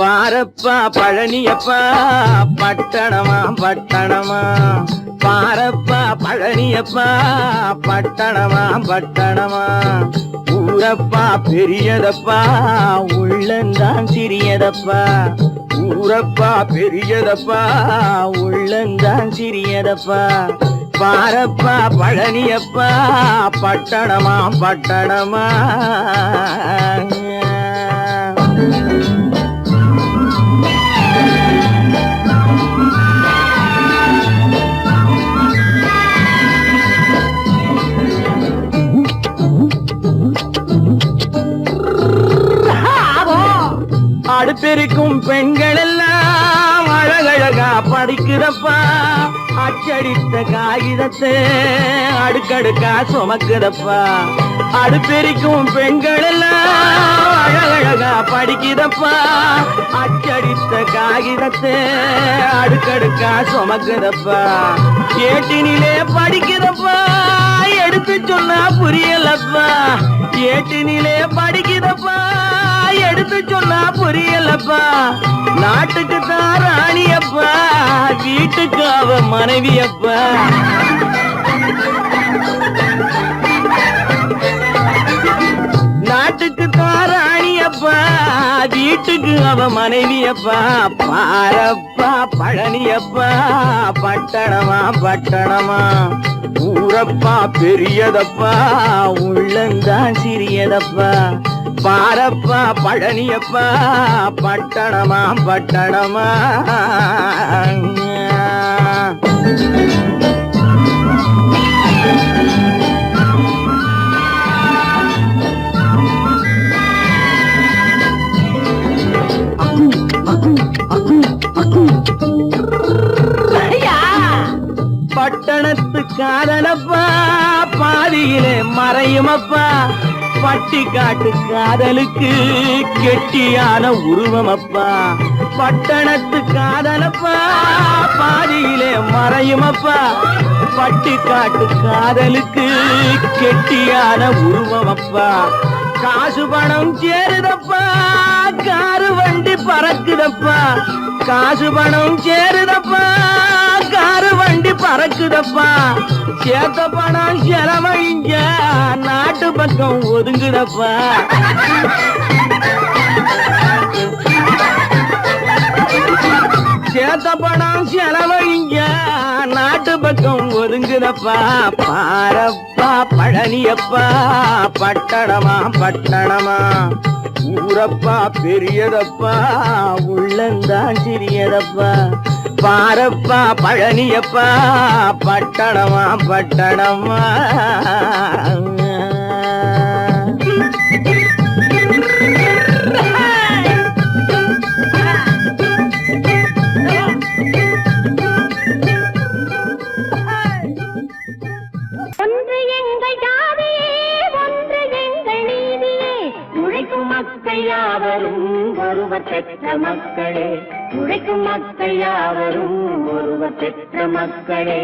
பாரப்பா பழனியப்பா பட்டணமா பட்டணமா, பாரப்பா பழனியப்பா பட்டணமா பட்டணமா, ஊரப்பா பெரியதப்பா உள்ளந்தான் சிறியதப்பா, ஊரப்பா பெரியதப்பா உள்ளந்தான் சிறியதப்பா, பாரப்பா பழனியப்பா பட்டணமா பட்டணமா. அடுப்பெருக்கும் பெண்கள் எல்லாம் அழகழகா படிக்கிறப்பா, அச்சடித்த காகிதத்தை அடுக்கடுக்கா சுமக்குதப்பா, அடுப்பெருக்கும் பெண்கள் எல்லாம் அழகழகா படிக்கிறப்பா, அச்சடித்த காகிதத்தை அடுக்கடுக்கா சுமக்குதப்பா, ஏட்டினிலே படிக்கிறப்பா எடுத்து சொன்னா புரியலப்பா, ஏட்டினிலே படிக்கிறப்பா எடுத்து சொன்னா புரியலப்பா, நாட்டுக்கு தான் ராணியப்பா வீட்டுக்கு அவ மனைவியப்பா, நாட்டுக்கு தான் ராணியப்பா வீட்டுக்கு அவ மனைவியப்பா, பாரப்பா பழனியப்பா பட்டணமா பட்டணமா, ஊரப்பா பெரியதப்பா உள்ளந்தான் சிறியதப்பா, பாரப்பா பழனியப்பா பட்டணமா பட்டணமா. பட்டணத்து காதலப்பா பாதியிலே மறையுமப்பா, பட்டி காட்டு காதலுக்கு கெட்டியான உருவமப்பா, பட்டணத்து காதலப்பா பாதியிலே மறையுமப்பா, பட்டி காட்டு காதலுக்கு கெட்டியான உருவமப்பா, காசு பணம் சேருதப்பா காரு வண்டி பறக்குதப்பா, காசு பணம் சேருதப்பா காரு வண்டி பறக்குதப்பா, சேத்த பணம் செலவழிஞ்ச நாட்டு பக்கம் ஒதுங்குதப்பா, சேத்த பணம் செலவழிஞ்ச நாட்டு பக்கம் ஒதுங்குதப்பா, பாரப்பா பழனியப்பா பட்டணமா பட்டணமா, ஊரப்பா பெரியதப்பா உள்ளந்தான் சிறியதப்பா, பாரப்பா பழனியப்பா பட்டணமா பட்டணமா. ஒன்று எங்கள் ஜாதியே ஒன்று எங்கள் நீதியே, உழைக்கும் மக்கள் யாவரும் ஒருவர் பெற்ற மக்களே, உழைக்கும் மக்கள் யாவரும் ஒருவர் பெற்ற மக்களே.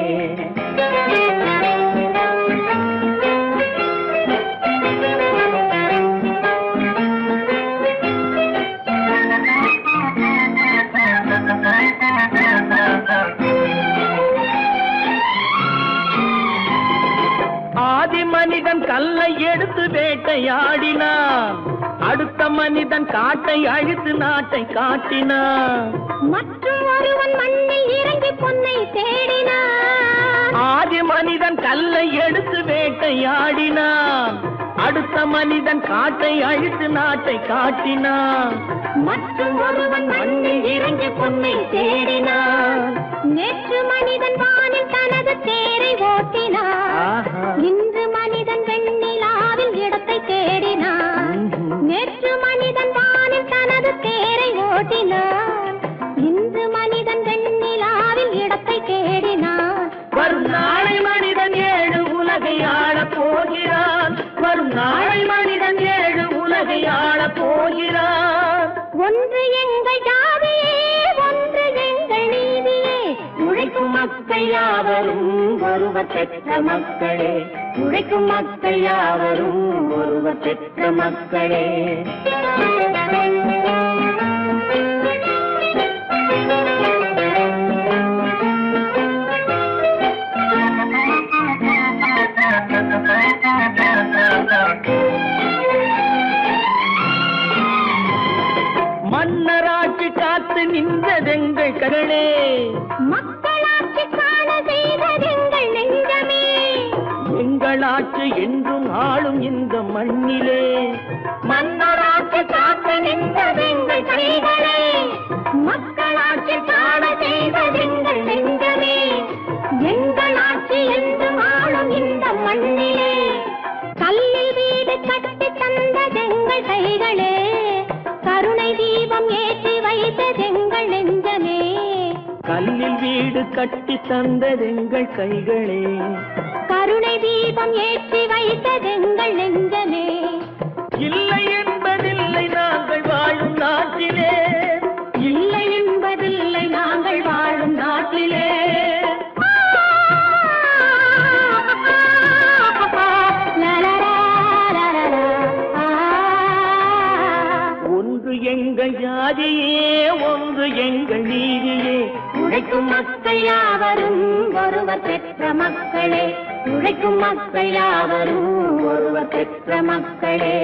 ஆதி மனிதன் கல்லை எடுத்து வேட்டையாடினான், அடுத்த மனிதன் காட்டை அழித்து நாட்டை காட்டினான், மற்றும் ஒருவன் மண்ணில் இறங்கி பொன்னை தேடினான், ஆதி மனிதன் கல்லை எடுத்து வேட்டையாடினான், அடுத்த மனிதன் காட்டை அழித்து நாட்டை காட்டினான், மற்றும் ஒருவன் மண்ணில் இறங்கி பொன்னை தேடினான், நேற்று மனிதன் வானில் தனது தேரை ஓட்டினான், இன்று மனிதன் வெண்ணிலாவில் இடத்தை தேடினான், நேற்று மனிதன் வானில் தனது தேரை ஓட்டினான், இன்று மனிதன் வெண்ணிலாவில் இடத்தை தேடினான், வரும் நாளை மனிதன் ஏழு உலகை ஆளப் போகிறான், வரும் நாளை மனிதன் ஏழு உலகை ஆளப் போகிறான். ஒன்று எங்கள் ஜாதியே ஒன்று எங்கள் நீதியே, உழைக்கும் மக்கள் யாவரும் ஒருவர் பெற்ற மக்களே, உழைக்கும் மக்கள் யாவரும் ஒருவர் பெற்ற மக்களே. மன்னராட்சி காத்து நின்றதெங்கள் கரணே, மக்களாட்சி காண செய்ததெங்கள் நெஞ்சமே, எங்களாட்சி என்றும் ஆளும் இந்த மண்ணிலே. மன்னராட்சி காத்து நின்றதெங்கள் கைகளே, மக்களாட்சி காண செய்ததெங்கள் நெஞ்சமே, எங்களாட்சி என்றும் ஆளும் இந்த மண்ணிலே. கல்லில் வீடு கட்டி தந்ததெங்கள் கைகளே, கருணை தீபம் ஏற்றி வைத்ததெங்கள் நெஞ்சமே, கல்லில் வீடு கட்டி தந்ததெங்கள் கைகளே, கருணை தீபம் ஏற்றி வைத்ததெங்கள் நெஞ்சமே. இல்லை என்பதில்லை நாங்கள் வாழும் நாட்டிலே, இல்லை என்பதில்லை நாங்கள் வாழும் நாட்டிலே. ஒன்று எங்கள் ஜாதியே, ஒன்று எங்கள் நீதியே. உழைக்கும் மக்கள் யாவரும் ஒருவர் பெற்ற மக்களே, உழைக்கும் மக்கள் யாவரும் ஒருவர் பெற்ற மக்களே.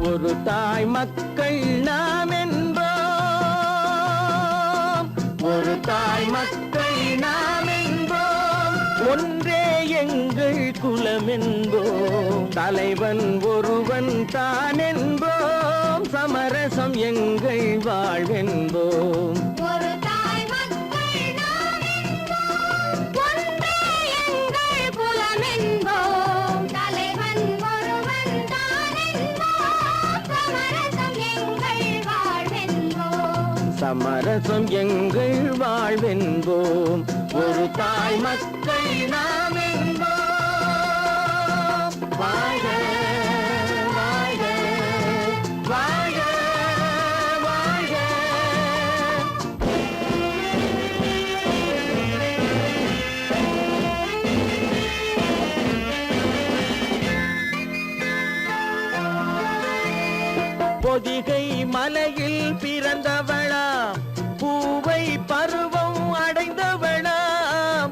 ஒரு தாய் மக்கள் நாம் என்போம், ஒரு தாய் மக்கள் நாம் என்போம், ஒன்றே எங்கள் குலம் என்போம், தலைவன் ஒருவன் தான் என்போம், சமரசம் எங்கள் வாழ்வென்போம். ஒரு தாய் மக்கள் நாம் என்போம், ஒன்றே எங்கள் குலம் என்போம், தலைவன் ஒருவன் தான் என்போம், சமரசம் எங்கள் வாழ்வென்போம், சமரசம் எங்கள் வாழ்வென்போம். ஒரு தாய் மக்கள் நாம் என்போம். வாழ்க வாழ்க வாழ்க வாழ்க. பொதிகை மலையில் பிறந்தவளா, பூவை பருவம் அடைந்தவளா,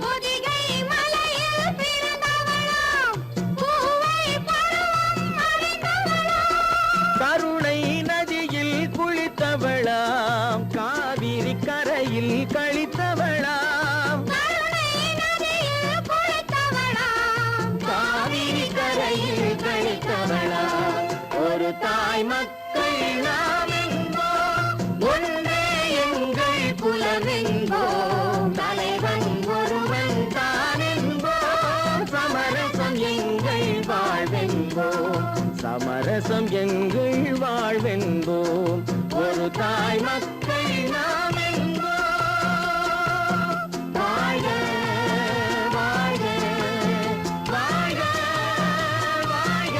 பொதிகை மலையில் பிறந்தவளாம், பூவை பருவம் அடைந்தவளாம், கருணை நதியில் குளித்தவளாம், காவிரி கரையில் கழித்தவளாம், கருணை நதியில் குளித்தவளாம், காவிரி கரையில் கழித்தவளாம். ஒரு தாய் மக்கள் நாம் என்போம், ஒன்றே எங்கள் குலம் என்போம், தலைவன் ஒருவன் தான் என்போம், சமரசம் எங்கள் வாழ்வென்போம், சமரசம் எங்கள் வாழ்வென்போம். ஒரு தாய் மக்கள் நாம் என்போம். வாழ்க வாழ்க வாழ்க வாழ்க.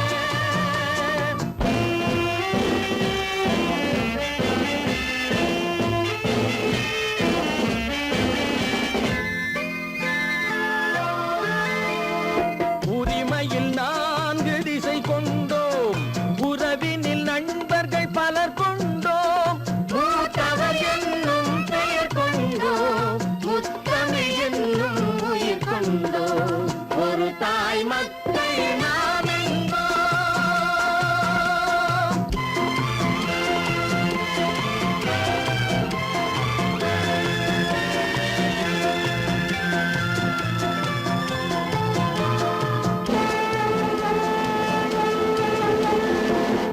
உரிமையில் 4 திசை கொண்டோம், உறவினில் நண்பர்கள் பலர் கொண்டோம், மூத்தவர் என்னும் பெயர் கொண்டோம், முத்தமிழ் என்னும் உயிர் கொண்டோம். ஒரு தாய் மக்கள் நாம் என்போம்.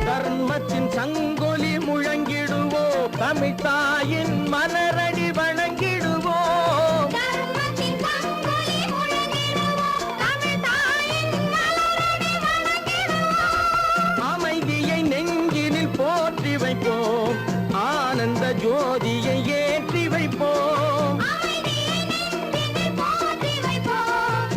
தர்மத்தின் சங்கொலி முழங்கிடுவோம், தமிழ் தாயின் மலரடி வணங்கிடுவோம், தர்மத்தின் சங்கொலி முழங்கிடுவோம், தமிழ் தாயின் மலரடி வணங்கிடுவோம், அமைதியை நெஞ்சினில் போற்றி வைப்போம், ஆனந்த ஜோதியை ஏற்றி வைப்போம், அமைதியை நெஞ்சினில் போற்றி வைப்போம்,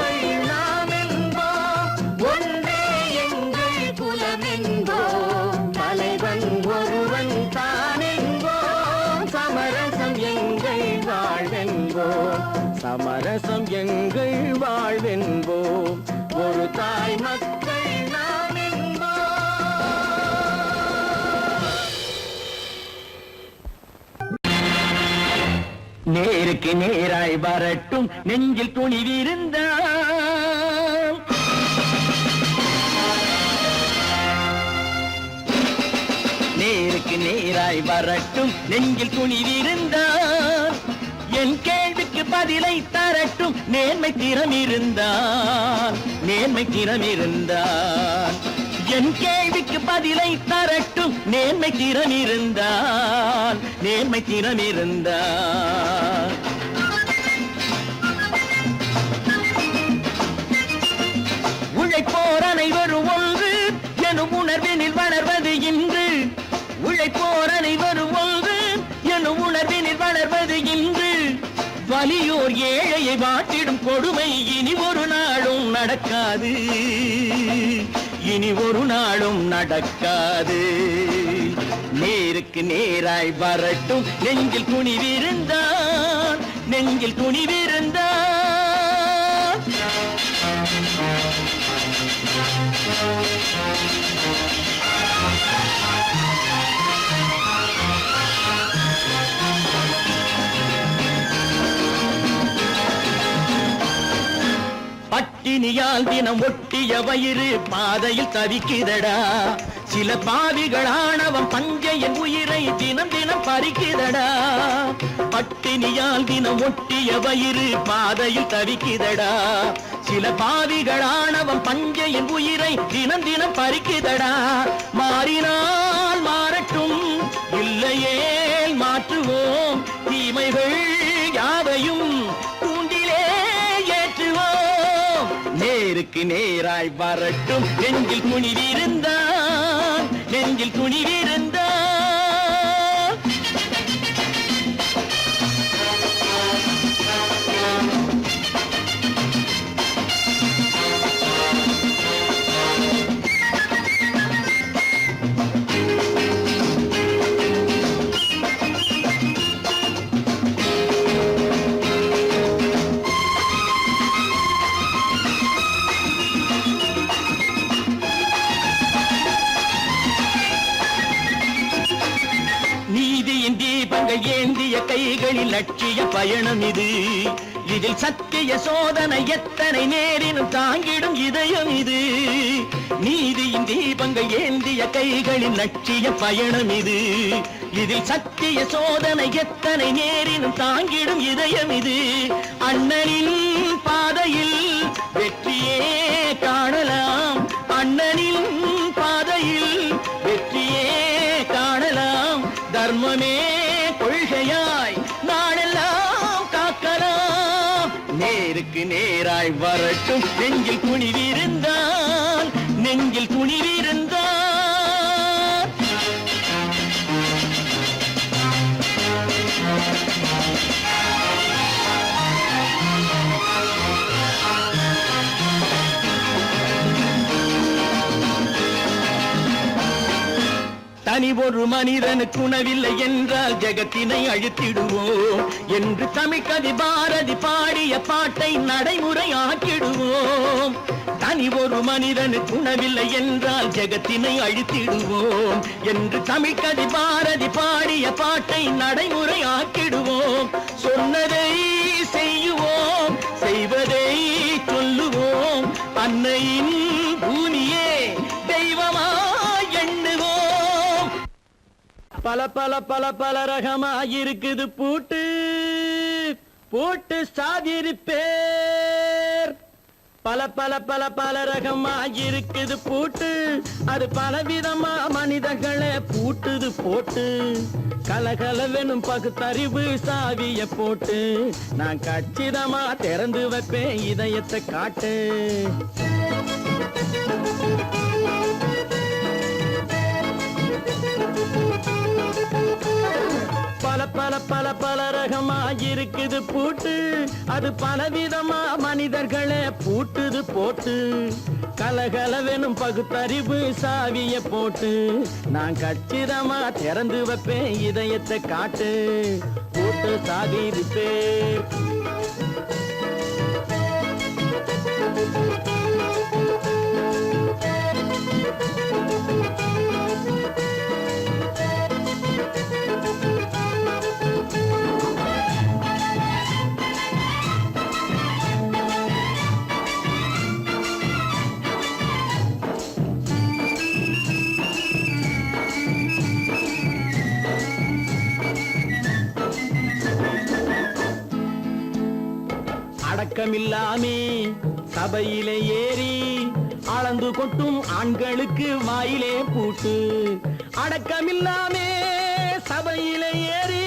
மக்கள் நாம் என்போம், ஒன்றே எங்கள் குலம் என்போம், தலைவன் ஒருவன் தான் என்போம், சமரசம் எங்கள் வாழ்வென்போம், சமரசம் எங்கள் வாழ்வென்போம், ஒரு தாய் மக்கள் நாம் என்போம். நேருக்கு நேராய் வரட்டும் நெஞ்சில் துணிவிருந்தால், நேருக்கு நேராய் வரட்டும் நெஞ்சில் துணிவிருந்தால், என் கேள்விக்கு பதிலை தரட்டும் நேர்மை திறம் இருந்தால், நேர்மை திறம் இருந்தால், என் கேள்விக்கு பதிலை தரட்டும் நேர்மை திறம் இருந்தால், நேர்மை திறம் இருந்தால். உழைப்போர் அனைவரும் ஒன்று எனும் உணர்வினில் வளர்வது இன்று, உழைப்போர் அனைவரும் ஒன்று எனும் உணர்வினில் வளர்வது இன்று, வலியோர் ஏழையை வாட்டிடும் கொடுமை இனி ஒரு நாளும் நடக்காது, இனி ஒரு நாளும் நடக்காது. நேருக்கு நேராய் வரட்டும் நெஞ்சில் துணிவிருந்தால், நெஞ்சில் துணிவிருந்தால். பட்டினியால் தினம் ஒட்டிய வயிறு பாதையில் தவிக்குதடா, சில பாவிகள் ஆணவம் பஞ்சையின் உயிரை தினம் தினம் பறிக்குதடா. பட்டினியால் தினம் ஒட்டிய வயிறு பாதையில் தவிக்குதடா, சில பாவிகள் ஆணவம் பஞ்சையின் உயிரை தினம் தினம் பறிக்குதடா. மாறினால் மாறட்டும், இல்லையே மாற்றுவோம், தீமைகள் யாவையும் தூண்டிலே ஏற்றுவோம். நேருக்கு நேராய் வரட்டும் நெஞ்சில் துணிவிருந்தால், நெஞ்சில் துணிவிருந்தால். நீதியின் தீபங்கள் ஏந்திய கைகளில் லட்சிய பயணம் இது, இதில் சத்திய சோதனை எத்தனை நேரினும் தாங்கிடும் இதயம் இது. நீதியின் தீபங்கள் ஏந்திய கைகளில் லட்சிய பயணம் இது, இதில் சத்திய சோதனை எத்தனை நேரினும் தாங்கிடும் இதயம் இது. அண்ணனின் பாதையில் வெற்றியே காணலாம், அண்ணனின் பாதையில் வெற்றியே காணலாம், தர்மமே கொள்கையாய் நாளெல்லாம் காக்கலாம். நேருக்கு நேராய் வரட்டும் நெஞ்சில் துணிவிருந்தால், நெஞ்சில் துணிவிருந்தால். தனி ஒரு மனிதனுக்கு உணவில்லை என்றால் ஜெகத்தினை அழித்திடுவோம் என்று தமிழ்கவி பாரதி பாடிய பாட்டை நடைமுறையாக்கிடுவோம். தனி ஒரு மனிதனுக்கு உணவில்லை என்றால் ஜெகத்தினை அழித்திடுவோம் என்று தமிழ்கவி பாரதி பாடிய பாட்டை நடைமுறையாக்கிடுவோம். சொன்னதை செய்யுவோம், செய்வதை சொல்லுவோம், அன்னையின் பூமியே தெய்வமா எண்ணுவோம். பல பல பல பல ரகமாயிருக்குது பூட்டு, பூட்டு சாதிருப்பேர். பல பல பல பல ரகமாயிருக்குது பூட்டு, அது பலவிதமா மனிதர்களை பூட்டுது போட்டு. கலகலவெனும் பகுத்தறிவு சாவிய போட்டு நான் கச்சிதமா திறந்து வைப்பேன் இதயத்தை காட்டு. பல பல பல பல ரகமா இருக்குது பூட்டு, அது பலவிதமா மனிதர்களை பூட்டுது போட்டு. கலகலவெனும் பகுத்தறிவு சாவிய போட்டு, நான் கச்சிதமா திறந்து வைப்பேன் இதயத்தை காட்டு. பூட்டு சாவி ரிப்பேர். அடக்கமில்லாமே சபையிலே ஏறி அளந்து கொட்டும் ஆண்களுக்கு வாயிலே பூட்டு. அடக்கமில்லாமே சபையிலே ஏறி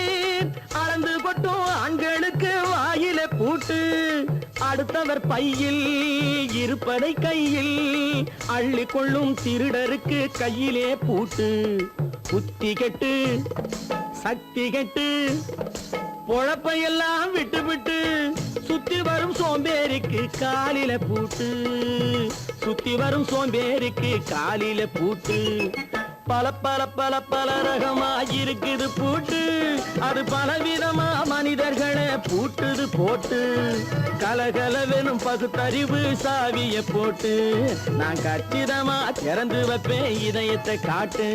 அளந்து கொட்டும் ஆண்களுக்கு வாயிலே பூட்டு. அடுத்தவர் பையில் இருப்பதை கையில் அள்ளி கொள்ளும் திருடருக்கு கையிலே பூட்டு. புத்தி கெட்டு சக்தி கெட்டு பொழப்பையெல்லாம் விட்டு விட்டு சுத்தி வரும் சோம்பேறிக்கு காலில பூட்டு. சுத்தி வரும் சோம்பேறிக்கு காலில பூட்டு. பல பல பல பல ரகமா இருக்குது பூட்டு, அது பலவிதமா மனிதர்களை பூட்டுது போட்டு. கலகலவெனும் பகுத்தறிவு சாவிய போட்டு, நான் கச்சிதமா திறந்து வைப்பேன் இதயத்தை காட்டு.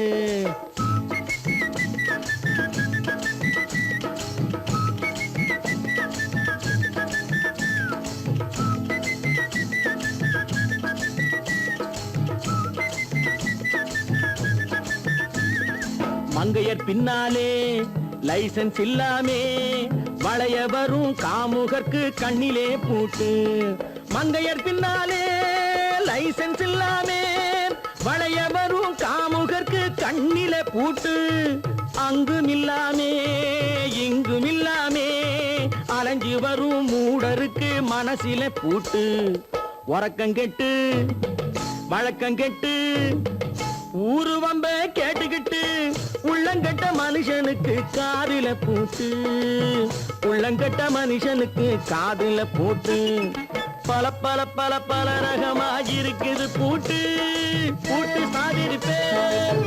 மங்கையர் பின்னாலே லைசன்ஸ் இல்லாமே வளைய வரும் காமுகர்க்கு கண்ணிலே பூட்டு. மங்கையர் பின்னாலே லைசன்ஸ் இல்லாமே வளைய வரும் காமுகர்க்கு கண்ணிலே பூட்டு. அங்கும் இல்லாமே இங்கும் இல்லாமே அலைஞ்சு வரும் மூடருக்கு மனசிலே பூட்டு. உறக்கங்கெட்டு வழக்கங்கெட்டு ஊரு வம்ப கேட்டுக்கிட்டு உள்ளங்கட்ட மனுஷனுக்கு காதில பூட்டு. உள்ளங்கட்ட மனுஷனுக்கு காதில பூட்டு. பல பல பல பல ரகமா இருக்குது பூட்டு. பூட்டு சாதிருப்பேன்.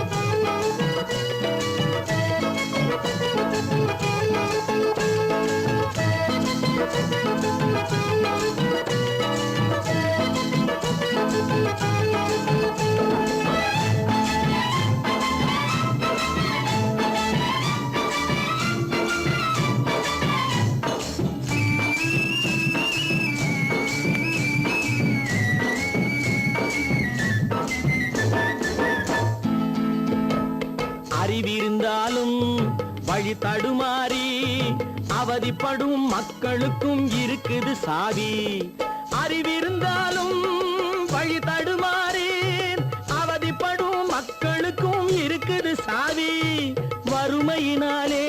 அறிவிருந்தாலும் வழி தடுமாறி அவதிப்படும் மக்களுக்கும் இருக்குது சாவி. அறிவிருந்தாலும் வழி தடுமாறி அவதிப்படும் மக்களுக்கும் இருக்குது சாவி. வறுமையினாலே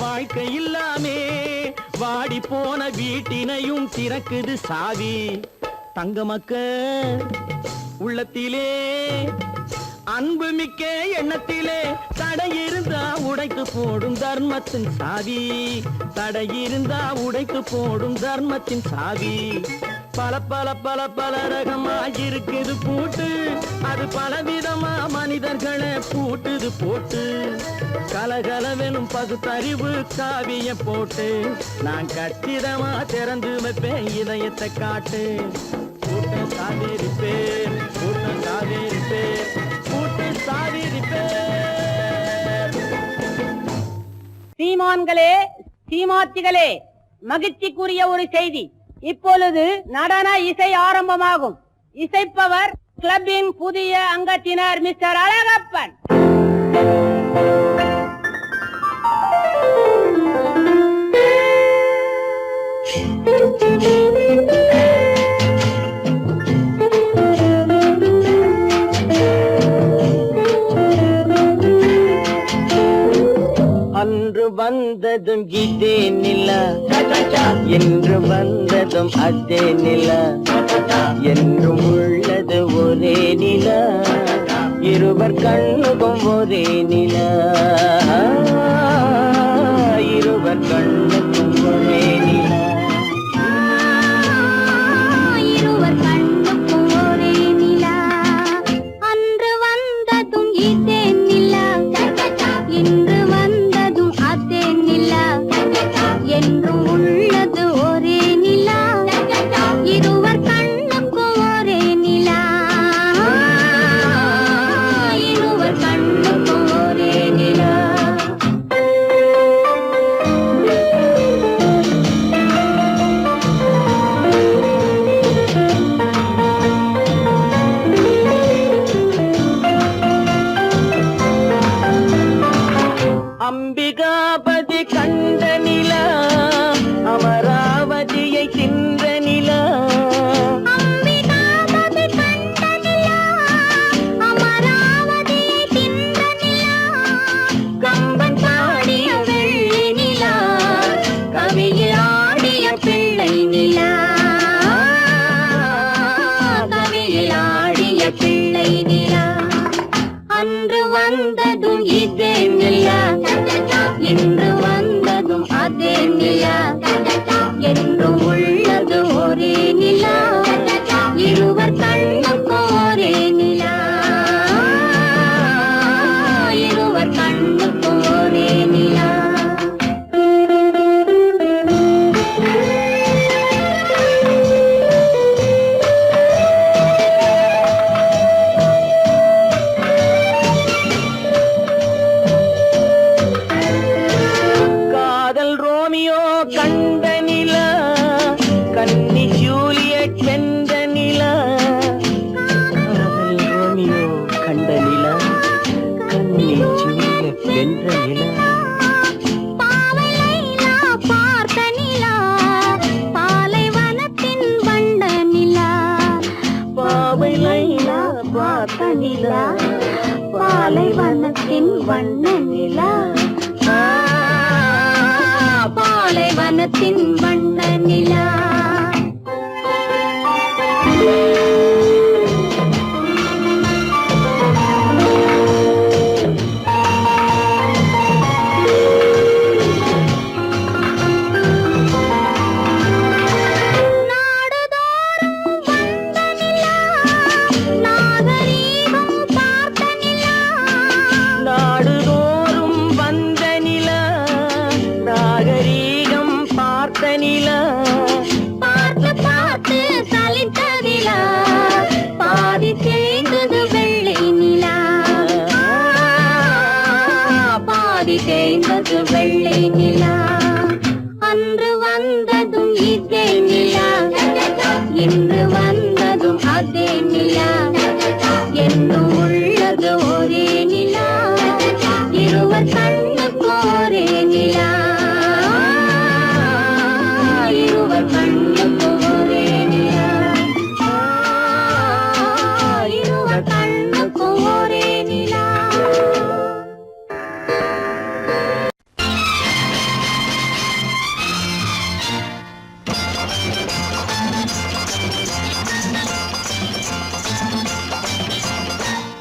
வாழ்க்கை இல்லாமே வாடி போன வீட்டினையும் திறக்குது சாவி. தங்க மக்க உள்ளத்திலே அன்பு மிக்க எண்ணத்திலே தடையிருந்தா உடைத்து போடும் தர்மத்தின் சாவி. தடையிருந்தா உடைத்து போடும் தர்மத்தின் சாவி. பல பல பல பல ரகமா இருக்குது பூட்டு, அது பலவிதமா மனிதர்களை பூட்டுது போட்டு. கலகலவெனும் பகுத்தறிவு காவிய போட்டு, நான் கச்சிதமா திறந்து வைப்பேன் இதயத்தை காட்டு. பூட்டு சாவேரி பேர், பூட்டு சாவேரி பேர், பூட்டு சாவேரி பேர். சீமான்களே சீமாத்திகளே, மகிழ்ச்சிக்குரிய ஒரு செய்தி. இப்பொழுது நடன இசை ஆரம்பமாகும். இசைப்பவர் கிளப்பின் புதிய அங்கத்தினர் மிஸ்டர் அழகப்பன். அன்று வந்ததும் இதே நிலா, என்று வந்ததும் அதே நிலா, என்றும் உள்ளது ஒரே நிலா. இருவர் கண்ணுக்கும் ஒரே நிலா இருவர் கண்ணுக்கும் ஒரே நிலா இருவர் கண்ணுக்கும் ஒரே நிலா அன்று வந்ததும் இதே நிலா இன்று வந்ததும் அதே நிலா என்றும் உள்ளது ஒரே நிலா இருவர் கண்ணுக்கும் ஒரே நிலா இருவர் கண்ணுக்கும் ஒரே நிலா அம்பிகாபதி கண்ட நிலா அமராவதியை தின்ற நிலா அம்பிகாபதி கண்ட நிலா அமராவதியை தின்ற நிலா கம்பன் பாடிய வெள்ளி நிலா கவியில் ஆடிய பிள்ளை நிலா கவியில் ஆடிய பிள்ளை நிலா அன்று வந்ததும் இதே நிலா இன்று வந்ததும் அதே நிலா என்றும் உள்ளது ஒரே நிலா இருவர் கண்ணுக்கும் ஒரே நிலா இருவர் கண்ணுக்கும் ஒரே நிலா காதல் ரோமியோ கண்ட நிலா கன்னி ஜூலியட் வென்ற நிலா காதல் ரோமியோ கண்ட நிலா கன்னி ஜூலியட் வென்ற நிலா பாவை லைலா பார்த்த நிலா பாலைவனத்தின் வண்ட நிலா பாவை லைலா பார்த்த நிலா பாலைவனத்தின் வண்ண நிலா பாலைவனத்தின் வண்ண நிலா நாடுதோறும் வந்த நிலா நாகரீகம் பார்த்த நிலா நாடுதோறும் வந்த நிலா நாகரீகம் பார்த்த நிலா பார்த்து பார்த்து சலித்த நிலா பாதி தேய்ந்தது வெள்ளை நிலா பாதி தேய்ந்தது வெள்ளை நிலா அன்று வந்ததும் இதே நிலா இன்று வந்ததும் அதே நிலா என்றும் உள்ளது ஒரே நிலா இருவர் கண்ணுக்கு ஒரே நிலா இருவர் கண்ணுக்கு ஒரே நிலா இருவர் கண்ணுக்கு ஒரே நிலா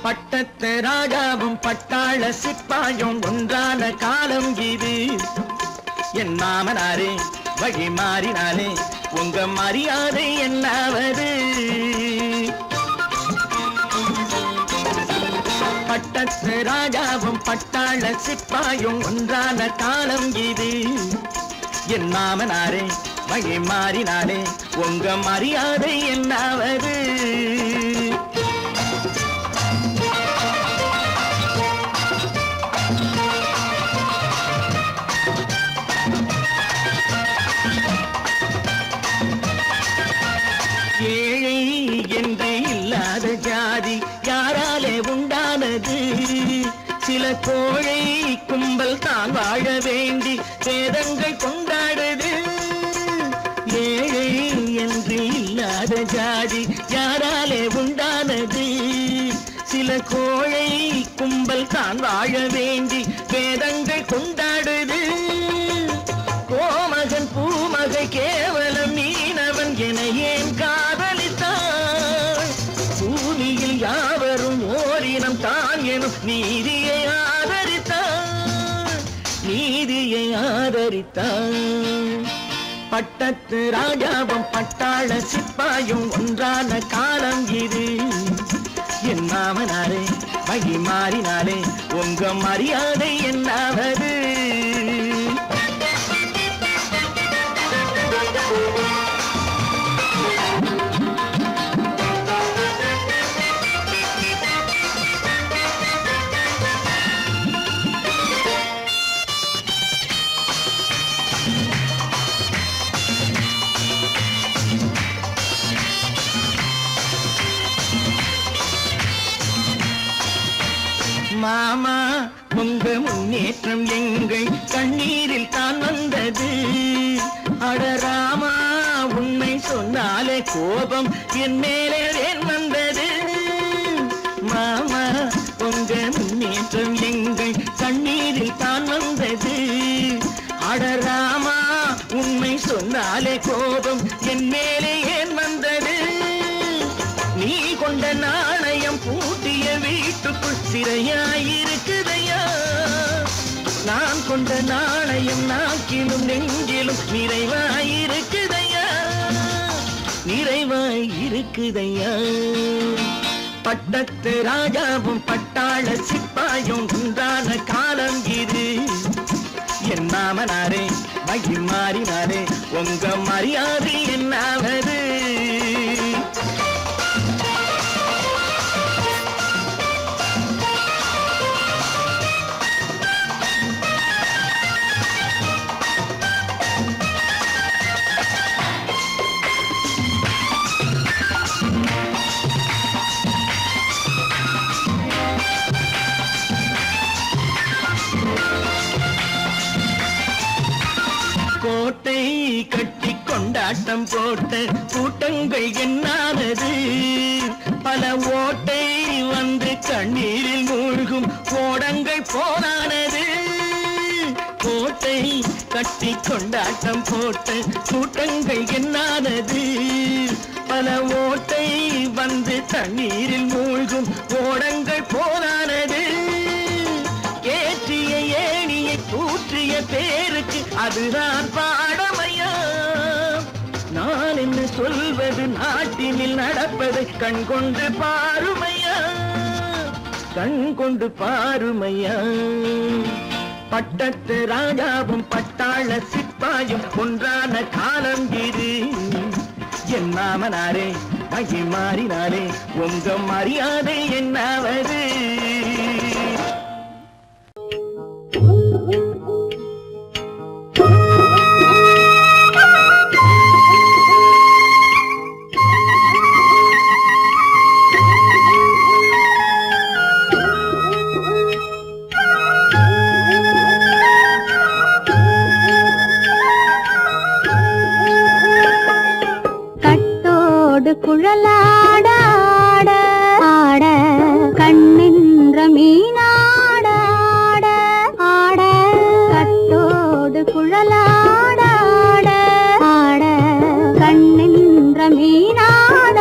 பட்டத்து ராஜாவும் பட்டாள சிப்பாயும் ஒன்றான காலம் இது என் மாமனாரே வழி மாறினாலே உங்க மரியாதை என்னாவது பட்டத்து ராஜாவும் பட்டாள சிப்பாயும் ஒன்றான காலம் இது என் மாமனாரே வழி மாறினாலே உங்க மரியாதை என்னாவது ஏழை என்று இல்லாத ஜாதி யாராலே உண்டானது சில கோழை கும்பல் தான் வாழ வேண்டி வேதங்கள் கொண்டாடுது ஏழை என்று இல்லாத ஜாதி யாராலே உண்டானது சில கோழை கும்பல் தான் வாழ வேண்டி வேதங்கள் கொண்டாடுது கோமகன் பூமகை கேவலம் மீனவன் என ஏன் காதலித்தான் பூமியில் யாவரும் ஓரினம் தான் எனும் நீதியை பறித்தான். பட்டத்து ராஜாவும் பட்டாள சிப்பாயும் ஒன்றான காலம் இது. என் மாமனாரே வகி மாறினாலே உங்க மரியாதை என்னாவது? மாமா உங்க முன்னேற்றம் எங்கள் கண்ணீரில் தான் வந்தது. அடராமா உண்மை சொன்னாலே கோபம் என் மேலே ஏன் வந்தது? மாமா உங்க முன்னேற்றம் எங்கள் கண்ணீரில் தான் வந்தது. அடராமா உண்மை சொன்னாலே கோபம் என் மேலே ஏன் வந்தது? நீ கொண்ட நாணயம் பூட்டிய வீட்டுக்குள் சிறையாயிருக்குதையா? நான் கொண்ட நாணயம் நாக்கிலும் நெஞ்சிலும் நிறைவாயிருக்குதையா? நிறைவாயிருக்குதையா? பட்டத்து ராஜாவும் பட்டாள சிப்பாயும் உண்டான காலம் இது. என் மாமனாரே மகி மாறினாரே உங்க மரியாதை என்னாவது? கோட்டை கட்டி கொண்டாட்டம் போட்ட கூட்டங்கள் என்னானது? பல ஓட்டை வந்து கண்ணீரில் மூழ்கும் ஓடங்கள் போனானது. கோட்டை கட்டி கொண்டாட்டம் போட்ட கூட்டங்கள் என்னானது? பல ஓட்டை வந்து தண்ணீரில் மூழ்கும் ஓடங்கள் போனானது. ஏற்றிய ஏணியை தூற்றிய பேருக்கு அதுதான் பாடமையா? நான் என்ன சொல்வது? நாட்டினில் நடப்பதை கண் கொண்டு பாருமையா? கண் கொண்டு பாருமையா? பட்டத்து ராஜாவும் பட்டாள சிப்பாயும் ஒன்றான காலம் இது. என் மாமனாரே மகி மாறினாரே உங்க மரியாதை என்னாவது? குழலாட ஆட ஆட கண்ணின்ற மீனாட ஆட ஆட கட்டோடு குழலாட ஆட ஆட கண்ணின்ற மீனாட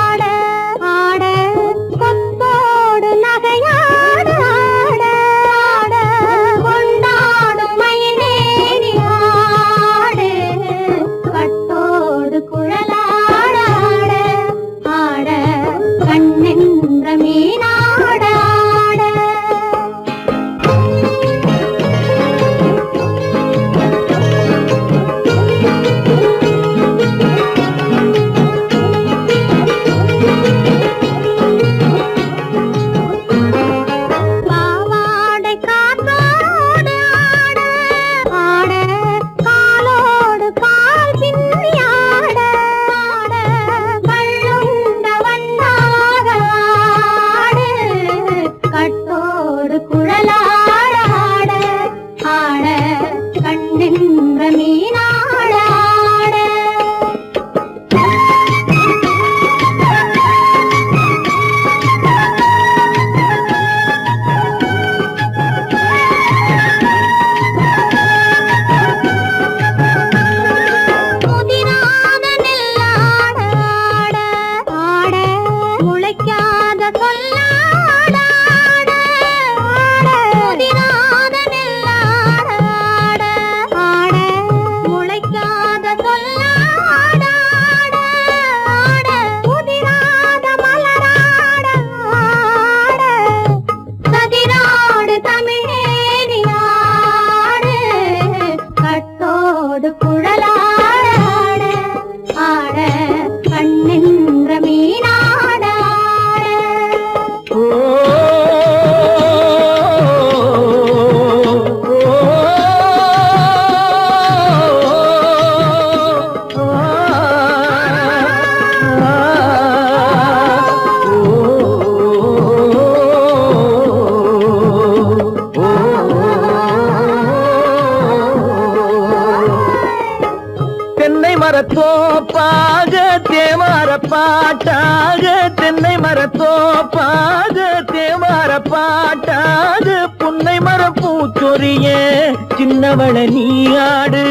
ஆட ஆட கொத்தோடு நகையாட ஆட ஆட கொண்டாடும் மயிலேறி ஆடு கட்டோடு குழலாட கண்ணென்ற மீனாட பாவாடை காத்தோடு ஆட ஆட காலோடு கால் பின்னி ஆட ஆட கள்ளுண்ட வண்ணாக ஆடு கட்டோடு குழலாட ஆட ஆட கண்ணின்ற மீனாட ஆட முதிராத நெல்லாட ஆட ஆட முளைக்காத சொல்லாட ஆட ஆட முதிராத நெல்லாட ஆட ஆட தேனாக தென்னை மரத்தோப்பாக தேவார பாட்டாக புன்னை மரம் பூச்சொரிய சின்னவள நீயாடு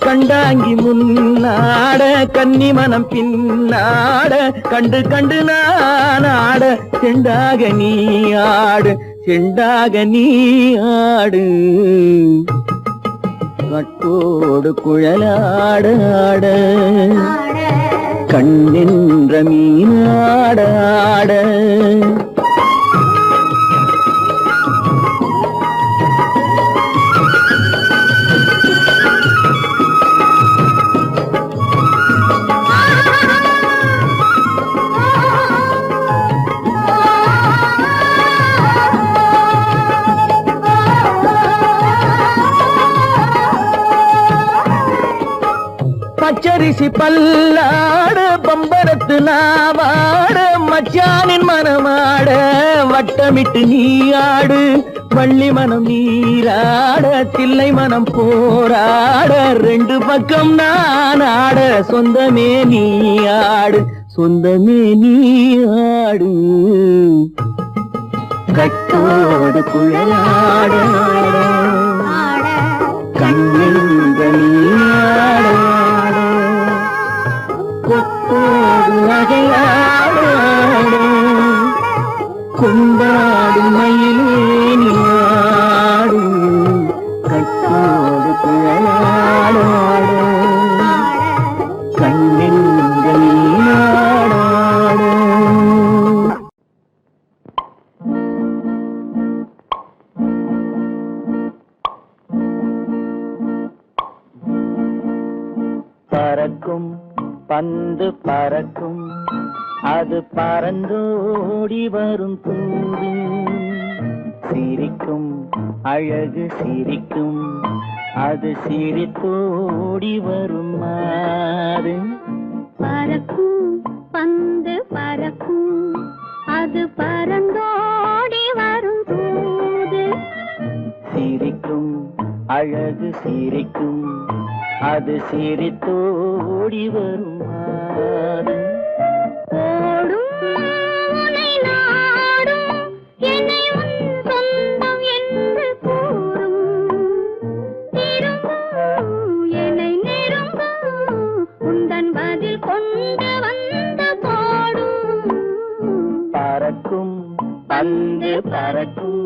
கண்டாங்கி முன்னாட கன்னி மனம் பின்னாட கண்டு கண்டு நானாட செண்டாக நீயாடு செண்டாக நீயாடு கட்டோடு குழலாடாட கண்ணென்ற மீனாடாட பச்சரிசி பல்லாட பம்பரத்து நாவாட மச்சானின் மனமாட வட்டமிட்டு நீயாடு வள்ளி மனம் நீராட தில்லை மனம் போராட ரெண்டு பக்கம் நானாட சொந்தமே நீயாடு சொந்தமே நீயாடு கட்டோடு குழலாட கண்ணென்ற நீயாட கொத்தோடு நகையாட கொண்டாடு மயிலே நீயாடு கட்டோடு குழலாட கண்ணென்ற நீயாட பறக்கும் பந்து பறக்கும் அது பறந்தோடி வரும் தூது சிரிக்கும் அழகு சிரிக்கும் அது சிரித்தோடி வரும் மாறு பறக்கும் பந்து பறக்கும் அது பறந்தோடி வரும் தூது சிரிக்கும் அழகு சிரிக்கும் அது சிரித்தோடி வரும் மாறு ஓடும் உன்னை நாடும் என்னை உன் சொந்தம் என்று கூறும் திரும்பும் என்னை நெருங்கும் உந்தன் பதில் கொண்டு வந்து போடும் பறக்கும் பந்து பறக்கும்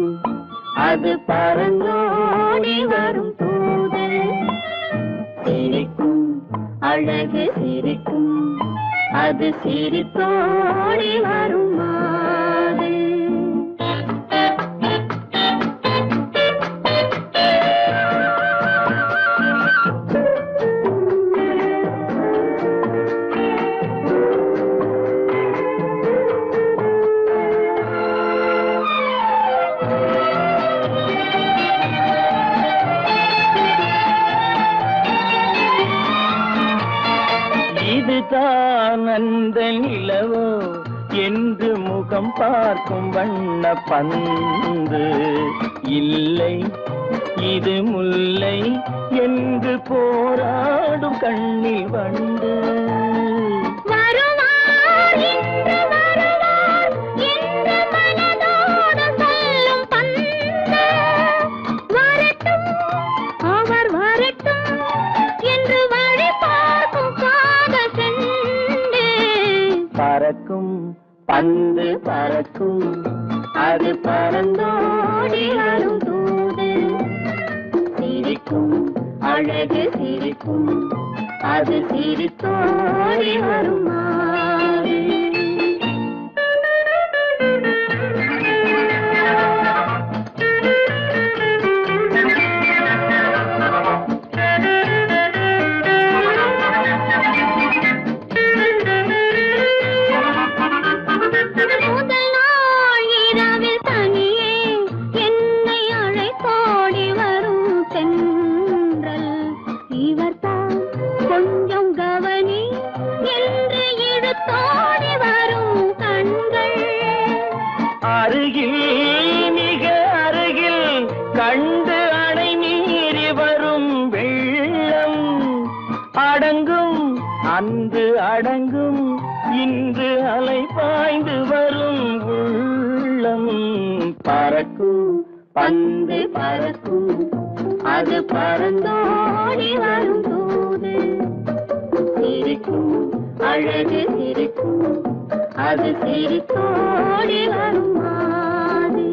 அது பறந்தோடி வரும் தூது சிரிக்கும் அழகு சிரிக்கும் அது சிரித்தோடி வரும் மாது இதுதான் அந்த நிலவோ என்று முகம் பார்க்கும் வண்ண பந்து இல்லை இது முல்லை என்று போராடும் கண்ணில் வண்டு வருவார் இன்று வருவார் என்று மனதோடு சொல்லும் பந்து வரட்டும் அவர் வரட்டும் என்று வழி பார்க்கும் காத செண்டு பறக்கும் பந்து பறக்கும் அது பறந்தோடி வரும் தூது சிரிக்கும் அழகு சிரிக்கும் அது சிரித்தோடி வரும் மாறு முதல் நாள் இரவில் தனியே என்னை அழைத்தோடி வரும் தென்றல் இவர்தான் கொஞ்சம் கவனி என்று இழுத்தோடி வரும் கண்கள் அருகில் மிக அருகில் கண்டு அணை மீறி வரும் வெள்ளம் அடங்கும் அன்று அடங்கும் இன்று அலை பாய்ந்து வரும் உள்ளம் பறக்கும் பந்து பறக்கும் அது பறந்தோடி வரும் போது சிரிக்கும் அழகு சிரிக்கும் அது சிரித்தோடி வரும் மாது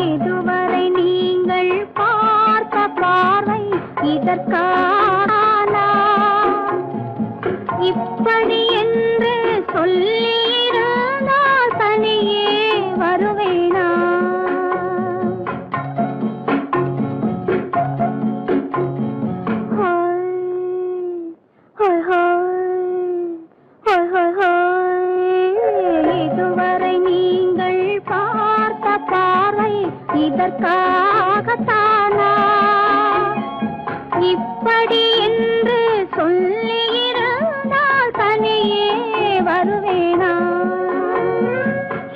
இதுவரை நீங்கள் பார்த்த பார்வை இதற்கான இப்படி என்று சொல்லியிருந்தால் தனியே வருவேனா இதுவரை நீங்கள் பார்த்த பார்வை இதற்காகத்தானா இப்படி என்று சொல்லியிருந்தால் தனியே வருவேனா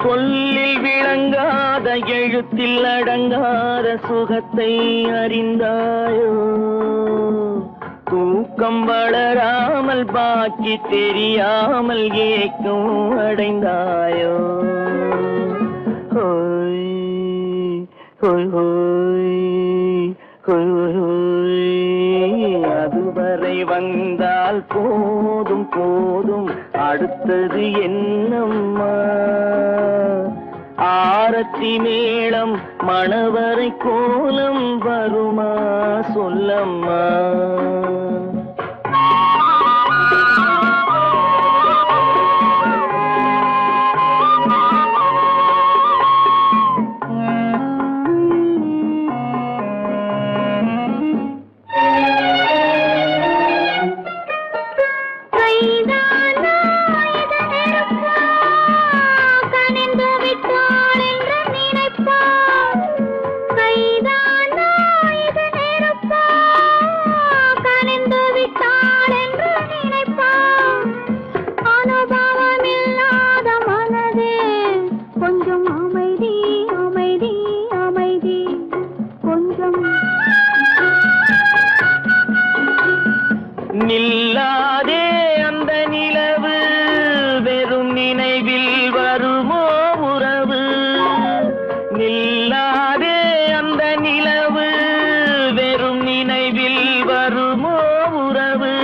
சொல்லில் விளங்காத எழுத்தில் அடங்காத சுகத்தை அறிந்தாயோ தூக்கம் வளராமல் பாக்கி தெரியாமல் ஏக்கம் அடைந்தாயோ ஹோய் ஹோய் ஹோய் ஹோய் ஹோய் அதுவரை வந்தால் போதும் போதும் அடுத்தது என்னம்மா ஆரத்தி மேளம் மணவரை கோலம் வருமா சொல்லம்மா நில்லாதே அந்த நிலவு வெறும் நினைவில் வருமோ உறவு நில்லாதே அந்த நிலவு வெறும் நினைவில் வருமோ உறவு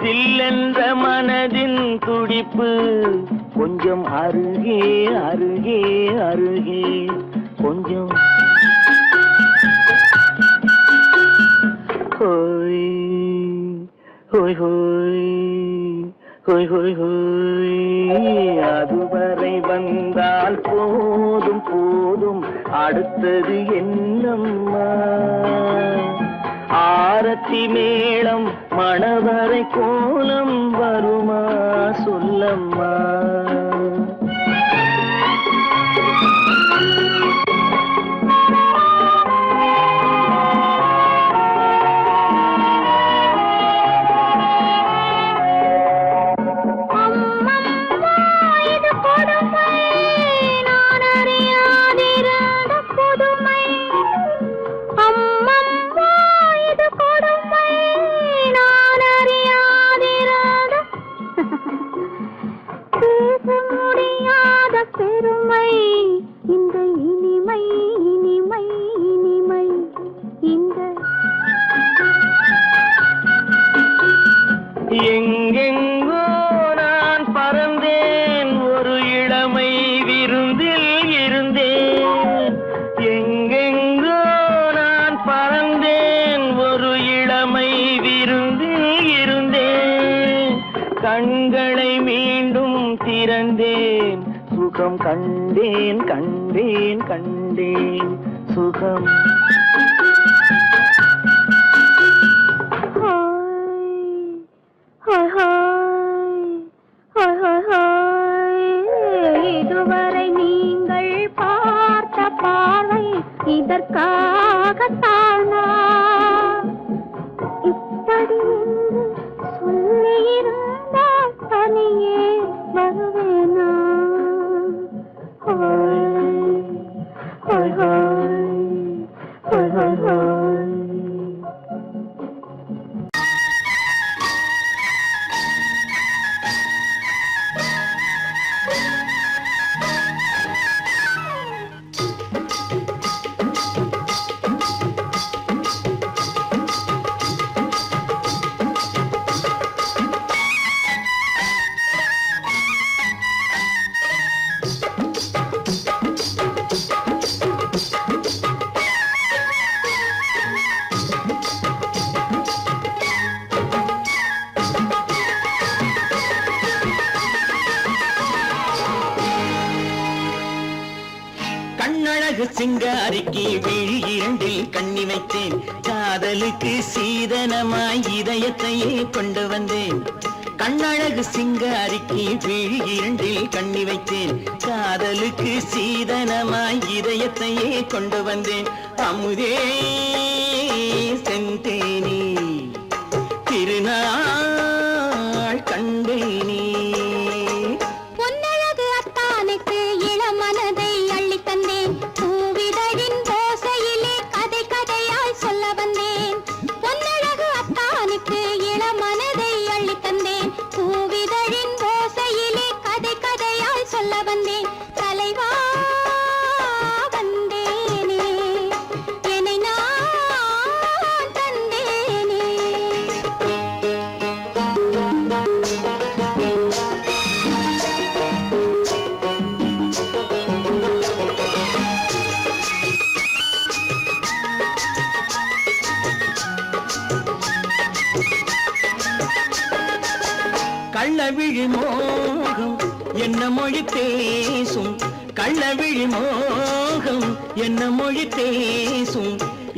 சில்லென்ற மனதின் துடிப்பு கொஞ்சம் அருகே அருகே அருகே கொஞ்சம் ஹோய் ஹோய் ஹோய் ஹோய் ஹோய் ஹோய் அதுவரை வந்தால் போதும் போதும் அடுத்தது என்னம்மா ஆரத்தி மேளம் மணவரை கோலம் வருமா சொல்லம்மா பெருமை இந்த இனிமை இனிமை இனிமை இந்த எங்கெங்கோ நான் பறந்தேன் ஒரு இளமை விருந்தில் இருந்தேன் எங்கெங்கோ நான் பறந்தேன் ஒரு இளமை விருந்தில் இருந்தேன் கண்களை மீண்டும் திறந்தேன் சுகம் கண்டேன் கண்டேன் கண்டேன் சுகம் இதுவரை நீங்கள் பார்த்த இதற்காகத்தானா இப்படி என்று சொல்லியிருந்தால் தனியே வருவேனா? ஹோய் ஹோய் ஹோய் ஹோய் ஹோய். கண்ணழகு சிங்காரிக்கு விழி இரண்டில் கண்ணி வைத்தேன், காதலுக்கு சீதனமாய் இதயத்தையே கொண்டு வந்தேன். கண்ணழகு சிங்காரிக்கு விழி இரண்டில் கண்ணி வைத்தேன், காதலுக்கு சீதனமாய் இதயத்தையே கொண்டு வந்தேன். அமுதே செந்தேனே திருநாள் கண்டேனே. பொன்னழகு அத்தானுக்கு இளமனதை அள்ளி தந்தேன், பூவிதழின் ஓசையிலே கதை கதையாய் சொல்ல வந்தேன். பொன்னழகு அத்தானுக்கு இளமனதை அள்ளி தந்தேன், பூவிதழின் ஓசையிலே கதை கதையாய் சொல்ல வந்தேன். தலைவா வந்தேனே, என்னை நான் தந்தேனே. கள்ளவிழி மோகம் என்ன மொழி பேசும், கள்ளவிழி மோகம் என்ன மொழி பேசும்,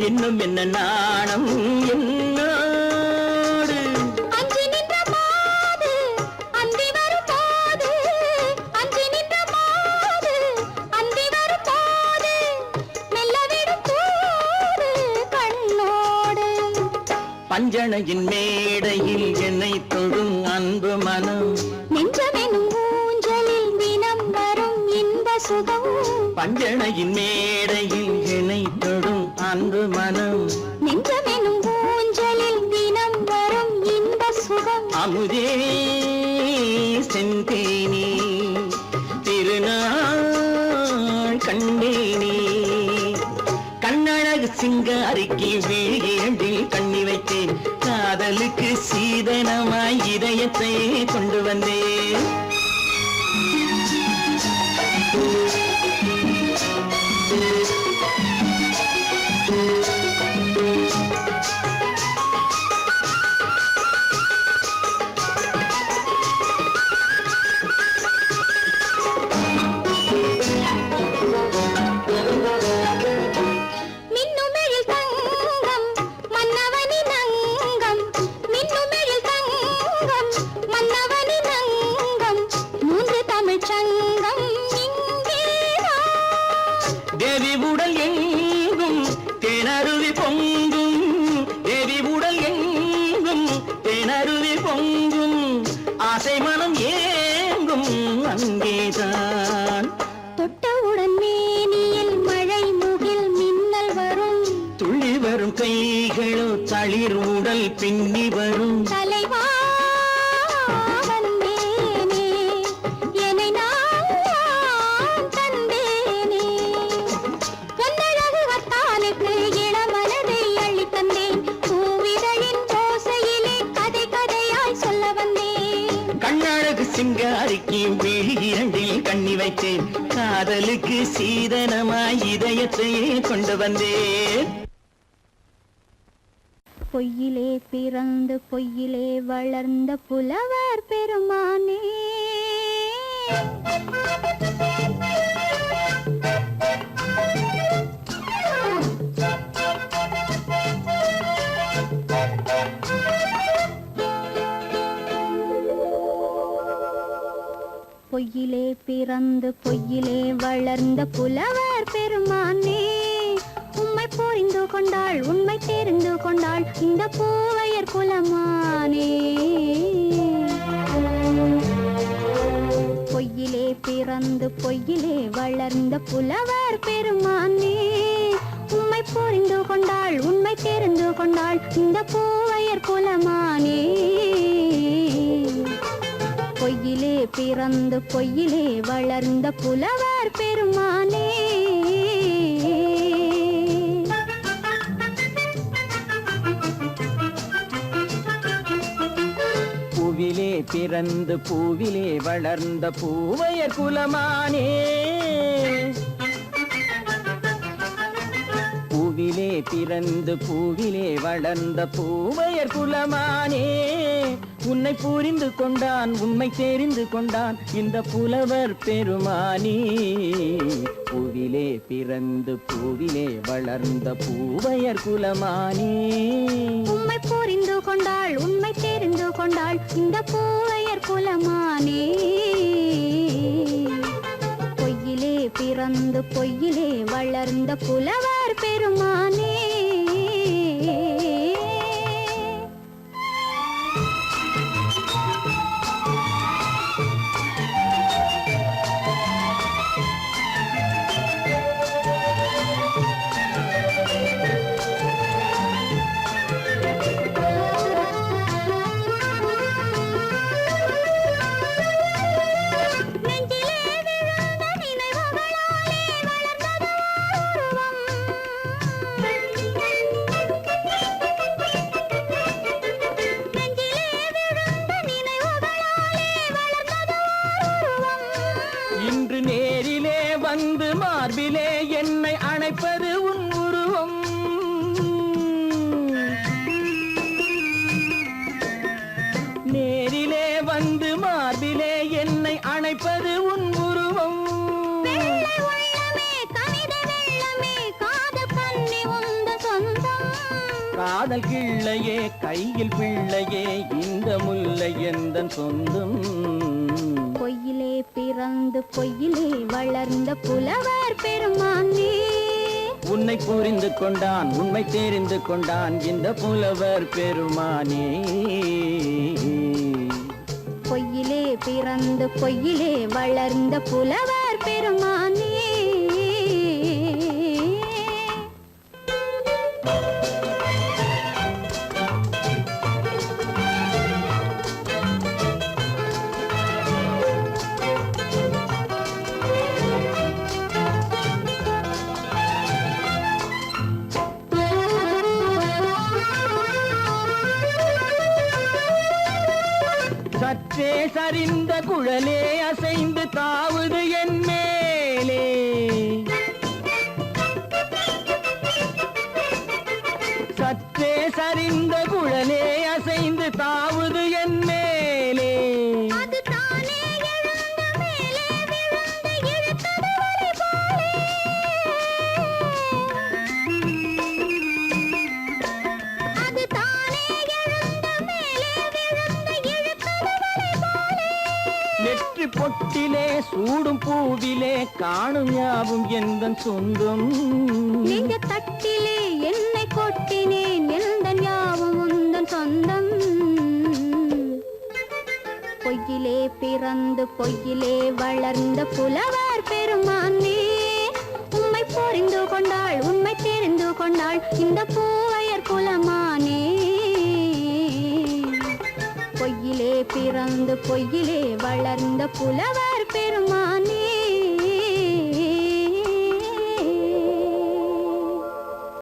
இன்னும் என்ன நாணம் என்னோடு. அஞ்சி நின்ற மாது அந்தி வரும் போது, அஞ்சி நின்ற மாது அந்தி வரும் போது, மெல்ல விடும் தூது கண்ணோடு. பஞ்சணையின் மேடையில் என்னை தொடும் அன்பு மனம், நெஞ்சமெனும் ஊஞ்சலில் தினம் வரும் இன்ப சுகம். பஞ்சணையின் மேடையில் என்னை தொடும் அன்பு மனம், நெஞ்சமெனும் ஊஞ்சலில் தினம் வரும் இன்ப சுகம். அமுதே செந்தேனே திருநாள் கண்டேனே. கண்ணழகு சிங்காரிக்கு விழி இரண்டில் கண்ணி வைத்தேன், காதலுக்கு சீதனமாய் இதயத்தை கொண்டு வந்தேன். மின்னுமெழில் தங்கம் மன்னவனின் அங்கம், மின்னுமெழில் தங்கம் மன்னவனின் அங்கம், மூன்று தமிழ்ச் சங்கம் இங்கேதான். தேவி உடல் எங்கும் தேனருவி பொங்கும், தேவி உடல் எங்கும் தேனருவி பொங்கும், ஆசை மனம் ஏங்கும் அங்கேதான். தொட்டவுடன் மேனியில் மழை முகில் மின்னல் வரும், துள்ளி வரும் கைகளோ தளிர் உடல் பின்னி வரும். தலைவா வந்தேனே, என்னை நான் தந்தேனே. பொன்னழகு அத்தானுக்கு இளமனதை அள்ளி தந்தேன், பூவிதழின் ஓசையிலே கதை கதையாய் சொல்ல வந்தேன். கண்ணழகு சிங்காரிக்கு விழி இரண்டில் கண்ணி வைத்தேன், காதலுக்கு சீதனமாய் இதயத்தையே கொண்டு வந்தேன். பொய்யிலே பிறந்து பொய்யிலே வளர்ந்த புலவர் பெருமானே, பொய்யிலே பிறந்து பொய்யிலே வளர்ந்த புலவர் பெருமானே, கொண்டாள் உண்மை தெரிந்து கொண்டாள் இந்த பூவையர் குலமானே. பொய்யிலே பிறந்து பொய்யிலே வளர்ந்த புலவர் பெருமானே. உம்மை புரிந்து கொண்டாள் உண்மை தெரிந்து கொண்டாள் இந்த பூவையர் குலமானே. பொய்யிலே பிறந்து பொய்யிலே வளர்ந்த புலவர் பெருமானே. பூவிலே பிறந்து பூவிலே வளர்ந்த பூவையர் குலமானே. பூவிலே பிறந்து பூவிலே வளர்ந்த பூவையர் குலமானே. உன்னை புரிந்து கொண்டான் உண்மை தெரிந்து கொண்டான் இந்த புலவர் பெருமானே. பூவிலே பிறந்து பூவிலே வளர்ந்த பூவையர் குலமானே. உம்மை புரிந்து கொண்டாள் உண்மை தெரிந்து கொண்டாள் இந்த பூவையர் குலமானே. பொய்யிலே பிறந்து பொய்யிலே வளர்ந்த புலவர் பெருமானே. இன்று நேரிலே வந்து மார்பிலே என்னை அணைப்பது உன் உருவம். நேரிலே வந்து மார்பிலே என்னை அணைப்பது உன் உருவம். காதல் கிள்ளையே கையில் பிள்ளையே இந்த முல்லை எந்தன் சொந்தம். பொய்யிலே பிறந்து பொய்யிலே வளர்ந்த புலவர் பெருமானே. உன்னை புரிந்து கொண்டான் உண்மை தெரிந்து கொண்டான் இந்த புலவர் பெருமானே. பொய்யிலே பிறந்து பொய்யிலே வளர்ந்த புலவர் பெருமானே. சற்றே சரிந்த குழலே அசைந்து தாவுது என் மேலே. சற்றே சரிந்த குழலே அசைந்து தாவுது என் மேலே. நெற்றி பொட்டிலே சூடும் பூவிலே காணும் யாவும் எந்தன் சொந்தம். நெஞ்ச தட்டிலே என்னை கொட்டினேன் எந்தன் யாவும் உந்தன் சொந்தம். பொய்யிலே பிறந்து பொய்யிலே வளர்ந்த புலவர் பெருமானே. உம்மை புரிந்து கொண்டாள் உண்மை தெரிந்து கொண்டாள் இந்த பூவையர் குலமானே. பொய்யிலே பிறந்து பொய்யிலே வளர்ந்த புலவர் பெருமானே.